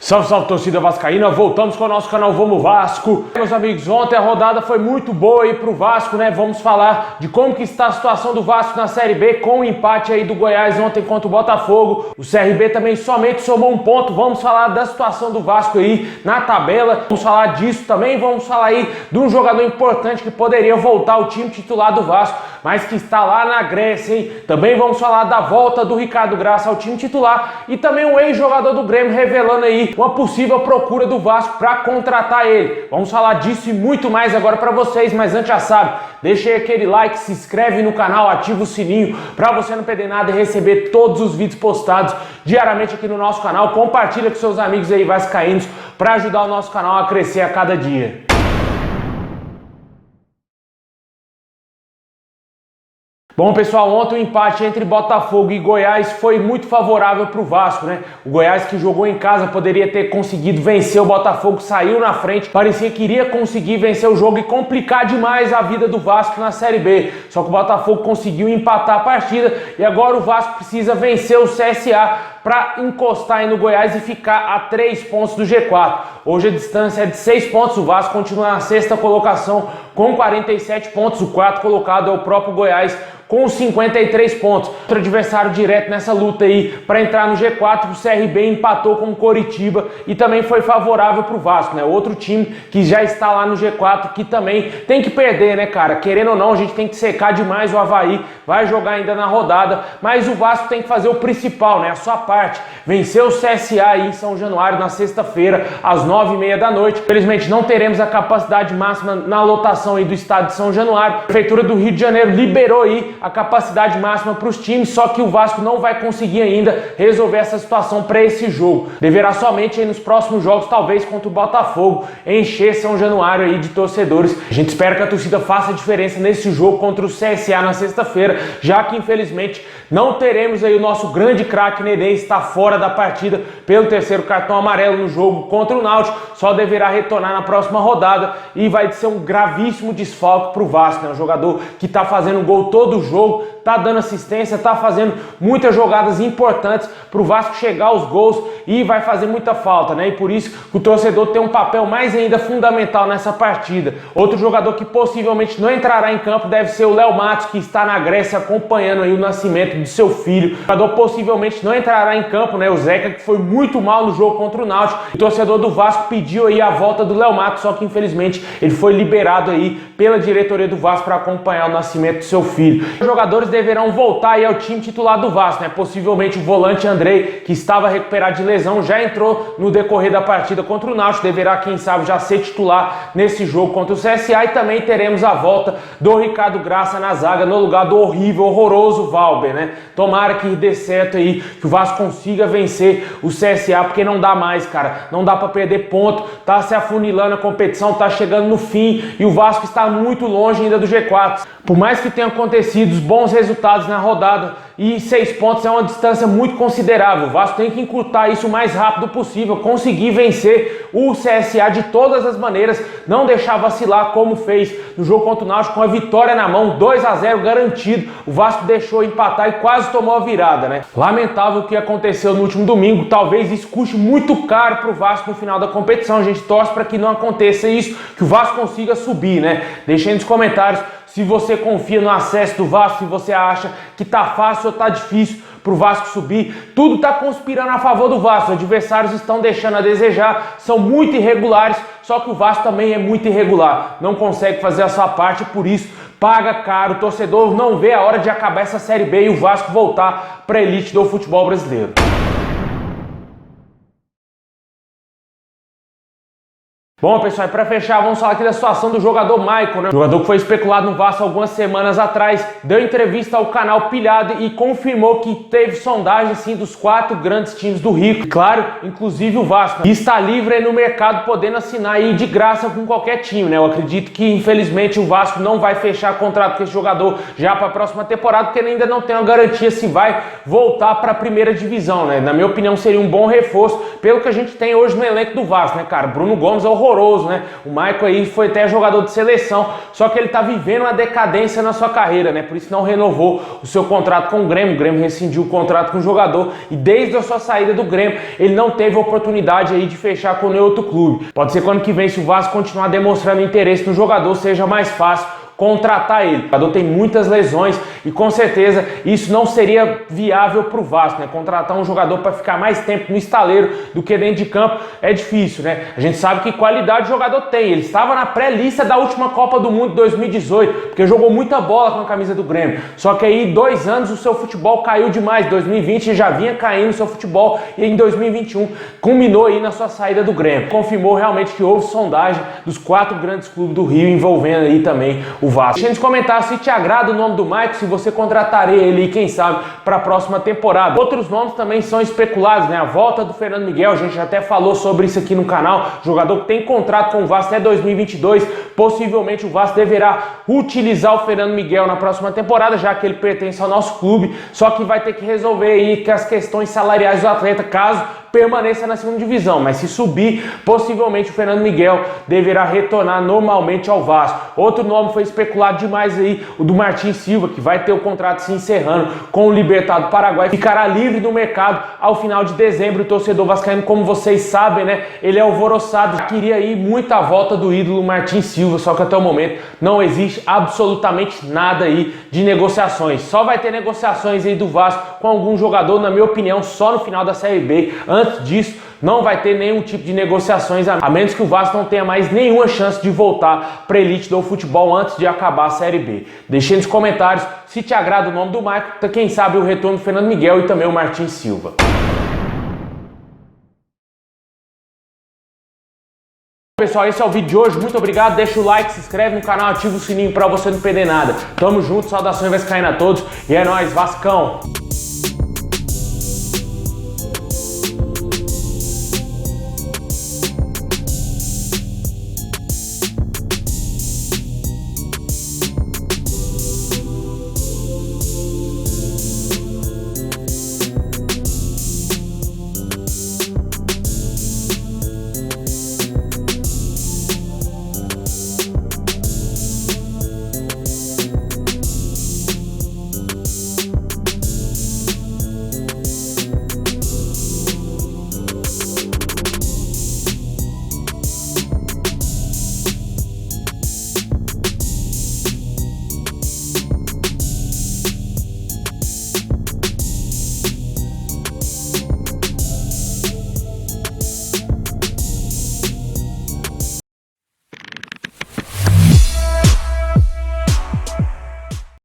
Salve, salve, torcida vascaína, voltamos com o nosso canal Vamos Vasco. Meus amigos, ontem a rodada foi muito boa aí pro Vasco, né? Vamos falar de como que está a situação do Vasco na Série B com o empate aí do Goiás ontem contra o Botafogo. O CRB também somente somou um ponto. Vamos falar da situação do Vasco aí na tabela. Vamos falar disso também, vamos falar aí de um jogador importante que poderia voltar ao time titular do Vasco, mas que está lá na Grécia, hein? Também vamos falar da volta do Ricardo Graça ao time titular e também um ex-jogador do Grêmio revelando aí uma possível procura do Vasco para contratar ele. Vamos falar disso e muito mais agora para vocês, mas antes já sabe, deixa aí aquele like, se inscreve no canal, ativa o sininho para você não perder nada e receber todos os vídeos postados diariamente aqui no nosso canal. Compartilha com seus amigos aí vascaínos para ajudar o nosso canal a crescer a cada dia. Bom, pessoal, ontem o empate entre Botafogo e Goiás foi muito favorável para o Vasco, né? O Goiás, que jogou em casa, poderia ter conseguido vencer o Botafogo, saiu na frente, parecia que iria conseguir vencer o jogo e complicar demais a vida do Vasco na Série B. Só que o Botafogo conseguiu empatar a partida e agora o Vasco precisa vencer o CSA para encostar aí no Goiás e ficar a 3 pontos do G4. Hoje a distância é de 6 pontos, o Vasco continua na sexta colocação com 47 pontos, o quarto colocado é o próprio Goiás com 53 pontos. Outro adversário direto nessa luta aí para entrar no G4, o CRB empatou com o Coritiba e também foi favorável para o Vasco, né? Outro time que já está lá no G4 que também tem que perder, né, cara? Querendo ou não, a gente tem que secar demais o Avaí, vai jogar ainda na rodada, mas o Vasco tem que fazer o principal, né? A sua parte, vencer o CSA aí em São Januário na sexta-feira às 9h30 da noite. Infelizmente não teremos a capacidade máxima na lotação aí do estádio de São Januário. A Prefeitura do Rio de Janeiro liberou aí a capacidade máxima para os times, só que o Vasco não vai conseguir ainda resolver essa situação para esse jogo. Deverá somente aí nos próximos jogos, talvez contra o Botafogo, encher São Januário aí de torcedores. A gente espera que a torcida faça a diferença nesse jogo contra o CSA na sexta-feira, já que infelizmente não teremos aí o nosso grande craque Nenê, está fora da partida pelo terceiro cartão amarelo no jogo contra o Náutico, só deverá retornar na próxima rodada e vai ser um gravíssimo desfalque para o Vasco, né? Um jogador que está fazendo gol todo o jogo, tá dando assistência, tá fazendo muitas jogadas importantes para o Vasco chegar aos gols e vai fazer muita falta, né? E por isso que o torcedor tem um papel mais ainda fundamental nessa partida. Outro jogador que possivelmente não entrará em campo deve ser o Léo Matos, que está na Grécia acompanhando aí o nascimento de seu filho. O jogador possivelmente não entrará em campo, né? O Zeca, que foi muito mal no jogo contra o Náutico. O torcedor do Vasco pediu aí a volta do Léo Matos, só que infelizmente ele foi liberado aí pela diretoria do Vasco para acompanhar o nascimento de seu filho. Os jogadores deverão voltar aí ao time titular do Vasco, né? Possivelmente o volante Andrei, que estava recuperado de lesão, já entrou no decorrer da partida contra o Náutico, deverá, quem sabe, já ser titular nesse jogo contra o CSA, e também teremos a volta do Ricardo Graça na zaga, no lugar do horrível, horroroso Valber, né? Tomara que dê certo aí, que o Vasco consiga vencer o CSA, porque não dá mais, cara, não dá para perder ponto, tá se afunilando a competição, tá chegando no fim, e o Vasco está muito longe ainda do G4. Por mais que tenham acontecido bons resultados na rodada, e 6 pontos é uma distância muito considerável. O Vasco tem que encurtar isso o mais rápido possível, conseguir vencer o CSA de todas as maneiras, não deixar vacilar como fez no jogo contra o Náutico, com a vitória na mão, 2-0 garantido. O Vasco deixou empatar e quase tomou a virada, né? Lamentável o que aconteceu no último domingo, talvez isso custe muito caro para o Vasco no final da competição. A gente torce para que não aconteça isso, que o Vasco consiga subir, né? Deixem nos comentários se você confia no acesso do Vasco, se você acha que tá fácil ou tá difícil pro Vasco subir. Tudo tá conspirando a favor do Vasco, os adversários estão deixando a desejar, são muito irregulares, só que o Vasco também é muito irregular, não consegue fazer a sua parte, por isso paga caro. O torcedor não vê a hora de acabar essa Série B e o Vasco voltar para a elite do futebol brasileiro. Bom, pessoal, e para fechar, vamos falar aqui da situação do jogador Maicon, né? O jogador que foi especulado no Vasco algumas semanas atrás, deu entrevista ao canal Pilhado e confirmou que teve sondagem, sim, dos 4 grandes times do Rio. Claro, inclusive o Vasco, né? E está livre aí no mercado, podendo assinar aí de graça com qualquer time, né? Eu acredito que, infelizmente, o Vasco não vai fechar contrato com esse jogador já para a próxima temporada, porque ele ainda não tem uma garantia se vai voltar para a primeira divisão, né? Na minha opinião, seria um bom reforço pelo que a gente tem hoje no elenco do Vasco, né, cara? Bruno Gomes é horroroso. horroroso, né? O Maicon aí foi até jogador de seleção, só que ele tá vivendo uma decadência na sua carreira, né? Por isso não renovou o seu contrato com o Grêmio rescindiu o contrato com o jogador e desde a sua saída do Grêmio, ele não teve oportunidade aí de fechar com nenhum outro clube. Pode ser que ano que vem, se o Vasco continuar demonstrando interesse no jogador, seja mais fácil contratar ele. O jogador tem muitas lesões e com certeza isso não seria viável para o Vasco, né? Contratar um jogador para ficar mais tempo no estaleiro do que dentro de campo é difícil, né? A gente sabe que qualidade o jogador tem. Ele estava na pré-lista da última Copa do Mundo de 2018, porque jogou muita bola com a camisa do Grêmio. Só que aí 2 anos o seu futebol caiu demais. 2020 já vinha caindo o seu futebol e em 2021 culminou aí na sua saída do Grêmio. Confirmou realmente que houve sondagem dos 4 grandes clubes do Rio envolvendo aí também o Vasco. Deixa nos comentários se te agrada o nome do Maicon, se você contrataria ele, quem sabe, para a próxima temporada. Outros nomes também são especulados, né? A volta do Fernando Miguel, a gente já até falou sobre isso aqui no canal. Jogador que tem contrato com o Vasco até 2022. Possivelmente o Vasco deverá utilizar o Fernando Miguel na próxima temporada, já que ele pertence ao nosso clube. Só que vai ter que resolver aí as questões salariais do atleta, caso permaneça na segunda divisão, mas se subir, possivelmente o Fernando Miguel deverá retornar normalmente ao Vasco. Outro nome foi especulado demais aí, o do Martin Silva, que vai ter o contrato se encerrando com o Libertad do Paraguai, ficará livre no mercado ao final de dezembro. O torcedor vascaíno, como vocês sabem, né, ele é alvoroçado, queria ir muito à volta do ídolo Martin Silva, só que até o momento não existe absolutamente nada aí de negociações. Só vai ter negociações aí do Vasco com algum jogador, na minha opinião, só no final da Série B. Antes disso, não vai ter nenhum tipo de negociações, a menos que o Vasco não tenha mais nenhuma chance de voltar para a elite do futebol antes de acabar a Série B. Deixe nos comentários se te agrada o nome do Maicon, quem sabe o retorno do Fernando Miguel e também o Martin Silva. Pessoal, esse é o vídeo de hoje. Muito obrigado. Deixa o like, se inscreve no canal, ativa o sininho para você não perder nada. Tamo junto, saudações vascaínas a todos e é nóis, Vascão!